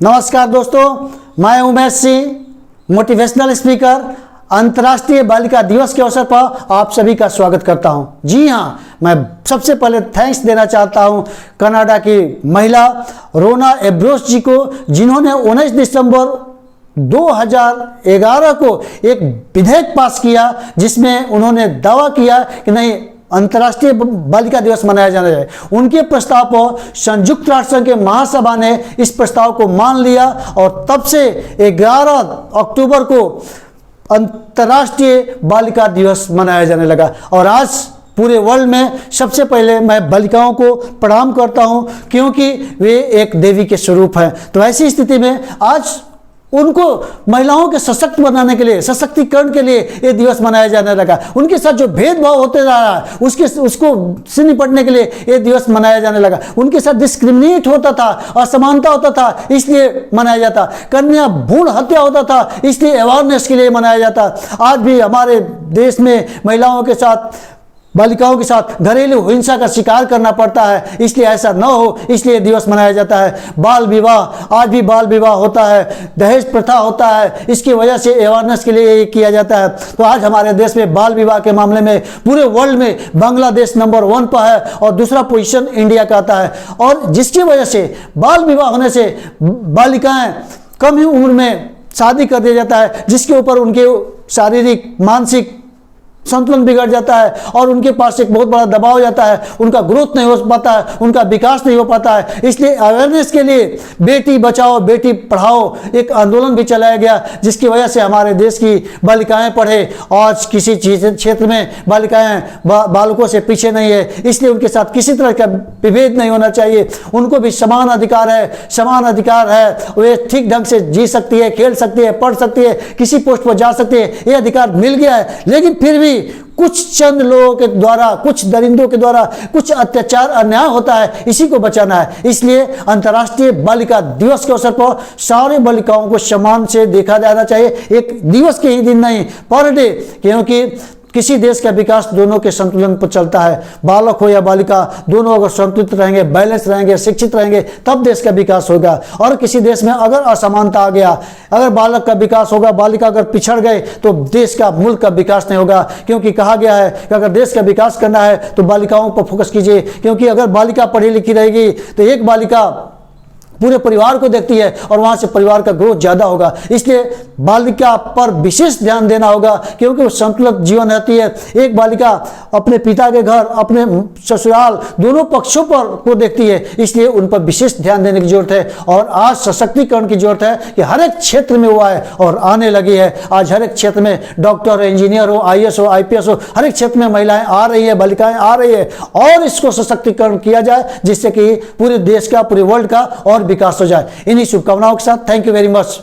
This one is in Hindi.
नमस्कार दोस्तों, मैं उमेश सिंह, मोटिवेशनल स्पीकर। अंतर्राष्ट्रीय बालिका दिवस के अवसर पर आप सभी का स्वागत करता हूं। जी हां, मैं सबसे पहले थैंक्स देना चाहता हूं कनाडा की महिला रोना एब्रोस जी को, जिन्होंने 19 दिसंबर 2011 को एक विधेयक पास किया जिसमें उन्होंने दावा किया कि नहीं, अंतर्राष्ट्रीय बालिका दिवस मनाया जाना है। उनके प्रस्ताव पर संयुक्त राष्ट्र संघ के महासभा ने इस प्रस्ताव को मान लिया और तब से 11 अक्टूबर को अंतर्राष्ट्रीय बालिका दिवस मनाया जाने लगा। और आज पूरे वर्ल्ड में सबसे पहले मैं बालिकाओं को प्रणाम करता हूं, क्योंकि वे एक देवी के स्वरूप हैं। तो ऐसी स्थिति में आज उनको महिलाओं के सशक्त बनाने के लिए, सशक्तिकरण के लिए ये दिवस मनाया जाने लगा। उनके साथ जो भेदभाव होते जा रहा है उसको से निपटने के लिए ये दिवस मनाया जाने लगा। उनके साथ डिस्क्रिमिनेट होता था, असमानता होता था, इसलिए मनाया जाता। कन्या भ्रूण हत्या होता था, इसलिए अवेयरनेस के लिए मनाया जाता। आज भी हमारे देश में महिलाओं के साथ, बालिकाओं के साथ घरेलू हिंसा का शिकार करना पड़ता है, इसलिए ऐसा न हो, इसलिए दिवस मनाया जाता है। बाल विवाह, आज भी बाल विवाह होता है, दहेज प्रथा होता है, इसकी वजह से अवेयरनेस के लिए ये किया जाता है। तो आज हमारे देश में बाल विवाह के मामले में पूरे वर्ल्ड में बांग्लादेश नंबर 1 पर है और दूसरा पोजीशन इंडिया का आता है। और जिसकी वजह से बाल विवाह होने से बालिकाएं कम ही उम्र में शादी कर दिया जाता है, जिसके ऊपर उनके शारीरिक मानसिक संतुलन बिगड़ जाता है और उनके पास एक बहुत बड़ा दबाव हो जाता है। उनका ग्रोथ नहीं हो पाता है, उनका विकास नहीं हो पाता है। इसलिए अवेयरनेस के लिए बेटी बचाओ बेटी पढ़ाओ एक आंदोलन भी चलाया गया, जिसकी वजह से हमारे देश की बालिकाएं पढ़े। आज किसी क्षेत्र में बालिकाएं बालकों से पीछे नहीं है, इसलिए उनके साथ किसी तरह का विभेद नहीं होना चाहिए। उनको भी समान अधिकार है, समान अधिकार है। वे ठीक ढंग से जी सकती है, खेल सकती है, पढ़ सकती है, किसी पोस्ट पर जा सकती है, ये अधिकार मिल गया है। लेकिन फिर भी कुछ चंद लोगों के द्वारा, कुछ दरिंदों के द्वारा कुछ अत्याचार अन्याय होता है, इसी को बचाना है। इसलिए अंतर्राष्ट्रीय बालिका दिवस के अवसर पर सारे बालिकाओं को सम्मान से देखा जाना चाहिए। एक दिवस के ही दिन नहीं, पर डे, क्योंकि किसी देश का विकास दोनों के संतुलन पर चलता है। बालक हो या बालिका, दोनों अगर संतुलित रहेंगे, बैलेंस रहेंगे, शिक्षित रहेंगे, तब देश का विकास होगा। और किसी देश में अगर असमानता आ गया, अगर बालक का विकास होगा, बालिका अगर पिछड़ गए, तो देश का, मुल्क का विकास नहीं होगा। क्योंकि कहा गया है कि अगर देश का विकास करना है तो बालिकाओं पर फोकस कीजिए, क्योंकि अगर बालिका पढ़ी लिखी रहेगी तो एक बालिका पूरे परिवार को देखती है और वहां से परिवार का ग्रोथ ज्यादा होगा। इसलिए बालिका पर विशेष ध्यान देना होगा, क्योंकि वो संतुलित जीवन रहती है। एक बालिका अपने पिता के घर, अपने ससुराल, दोनों पक्षों पर को देखती है, इसलिए उन पर विशेष ध्यान देने की जरूरत है। और आज सशक्तिकरण की जरूरत है कि हर एक क्षेत्र में हुआ है और आने लगी है। आज हर एक क्षेत्र में डॉक्टर हो, इंजीनियर हो, IAS हो, IPS हो, हर एक क्षेत्र में महिलाएं आ रही है, बालिकाएं आ रही है। और इसको सशक्तिकरण किया जाए, जिससे कि पूरे देश का, पूरे वर्ल्ड का और विकास हो जाए। इन्हीं शुभकामनाओं के साथ थैंक यू वेरी मच।